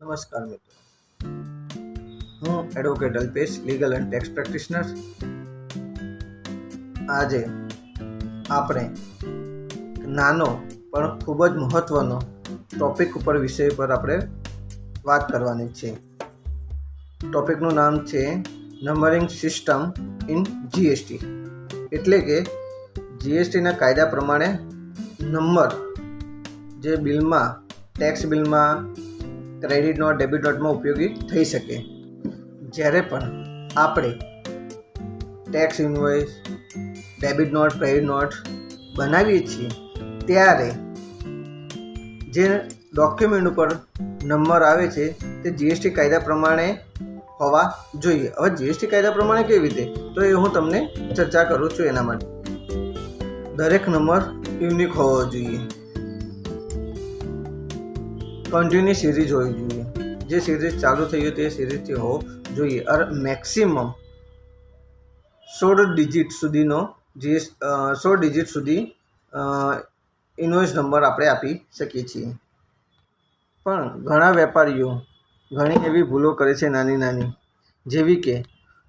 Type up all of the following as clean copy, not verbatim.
નમસ્કાર મિત્રો, હું advocate Alpesh, legal and tax practitioner. આજે આપણે નાનો પણ ખૂબ જ મહત્વનો ટોપિક વિષય પર આપણે વાત કરવાની છે. ટોપિકનું નામ છે નંબરિંગ સિસ્ટમ ઇન જીએસટી. એટલે કે જીએસટીના કાયદા પ્રમાણે નંબર જે બિલમાં, ટેક્સ બિલમાં, ક્રેડિટ નોટ, ડેબિટ નોટમાં ઉપયોગી થઈ શકે. જ્યારે પણ આપણે tax invoice, debit note, credit note બનાવીએ છીએ ત્યારે જે ડોક્યુમેન્ટ ઉપર નંબર આવે છે તે જીએસટી કાયદા પ્રમાણે હોવા જોઈએ. હવે જીએસટી કાયદા પ્રમાણે કેવી રીતે, તો એ હું તમને ચર્ચા કરું છું. એના માટે દરેક નંબર યુનિક હોવો જોઈએ, કન્ટિન્યુ સિરીઝ હોવી જોઈએ. જે સિરીઝ ચાલુ થઈ હોય તે સિરીઝથી હોવો જોઈએ. અને મેક્સિમમ 16 ડિજિટ સુધીનો 16 ડિજિટ સુધી ઇન્વોઇસ નંબર આપણે આપી શકીએ છીએ. પણ ઘણા વેપારીઓ ઘણી એવી ભૂલો કરે છે, નાની, જેવી કે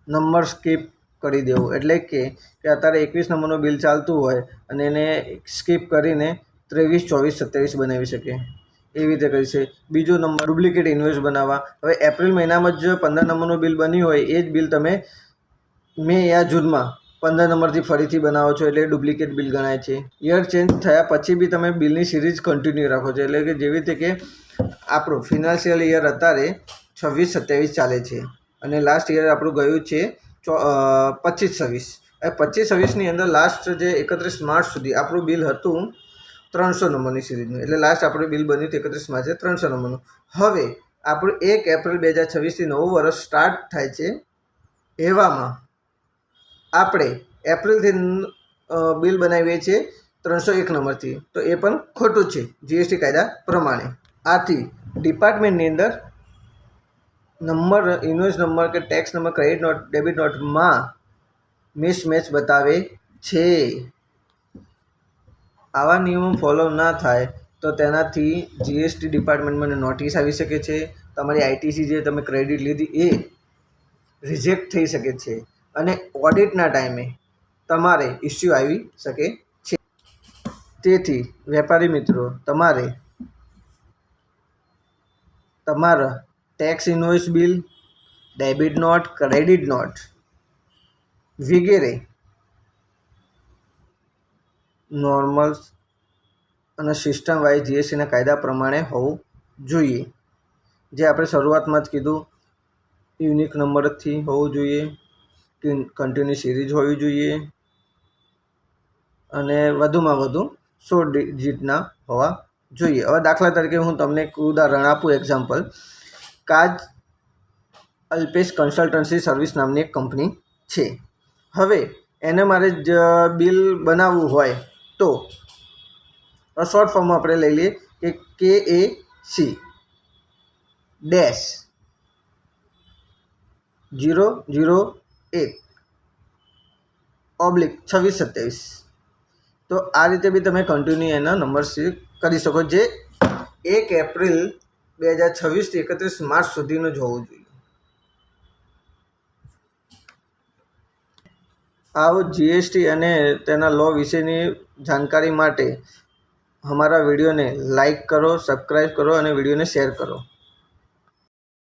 નંબર સ્કીપ કરી દેવું. એટલે કે અત્યારે 21 નંબરનું બિલ ચાલતું હોય અને એને સ્કીપ કરીને 23, 24, 27 બનાવી શકે, એવી રીતે કરી છે. બીજો નંબર ડુપ્લિકેટ ઇન્વોઇસ બનાવવા. હવે એપ્રિલ મહિનામાં જ 15 નંબરનું બિલ બન્યું હોય, એ જ બિલ તમે મે યા જૂનમાં 15 નંબરથી ફરીથી બનાવો છો, એટલે ડુપ્લિકેટ બિલ ગણાય છે. યર ચેન્જ થયા પછી બી તમે બિલની સિરીઝ કન્ટિન્યુ રાખો છો. એટલે કે જેવી રીતે કે આપણું ફિનાન્શિયલ યર અત્યારે 26-27 ચાલે છે અને લાસ્ટ યર આપણું ગયું છે 25-26. હવે 25-26ની અંદર લાસ્ટ જે 31 માર્ચ સુધી આપણું બિલ હતું 300 નંબરની સિરીઝનું. એટલે લાસ્ટ આપણું બિલ બન્યું 31 માર્ચે 300 નંબરનું. હવે આપણું 1 એપ્રિલ 2026થી નવું વર્ષ સ્ટાર્ટ થાય છે. એવામાં આપણે એપ્રિલથી બિલ બનાવીએ છીએ 301 નંબરથી, તો એ પણ ખોટું છે જીએસટી કાયદા પ્રમાણે. આથી ડિપાર્ટમેન્ટની અંદર નંબર, ઇન્વોઇસ નંબર કે tax number, credit note, debit નોટમાં મિસમેચ બતાવે છે. આવા નિયમો ફોલો ના થાય તો તેનાથી જીએસટી ડિપાર્ટમેન્ટમાં નોટિસ આવી શકે છે. તમારી આઈટીસી જે તમે ક્રેડિટ લીધી એ રિજેક્ટ થઈ શકે છે અને ઓડિટના ટાઈમે તમારે ઇસ્યુ આવી શકે છે. તેથી વેપારી મિત્રો, તમારે તમારા tax invoice bill, debit note, credit note વગેરે નોર્મલ અને સિસ્ટમ વાઇઝ જીએસટીના કાયદા પ્રમાણે હોવું જોઈએ. જે આપણે શરૂઆતમાં જ કીધું, યુનિક નંબરથી હોવું જોઈએ, કન્ટિન્યુ સિરીઝ હોવી જોઈએ અને વધુમાં વધુ 16 ડિજિટના હોવા જોઈએ. હવે દાખલા તરીકે હું તમને એક ઉદાહરણ આપું, એક્ઝામ્પલ. કાજ અલ્પેશ કન્સલ્ટન્સી સર્વિસ નામની એક કંપની છે. હવે એને મારે જ બિલ બનાવવું હોય તો શોર્ટ ફોર્મમાં આપણે લઈ લઈએ કે KAC-001/2627. તો આ રીતે બી તમે કન્ટિન્યુ એના નંબર કરી શકો, જે 1 એપ્રિલ 2026થી 31 માર્ચ સુધીનું જ હોવું જોઈએ. આવો જીએસટી અને તેના લો વિશેની જાણકારી માટે અમારા વિડીયોને લાઈક કરો, સબસ્ક્રાઈબ કરો અને વિડીયોને શેર કરો.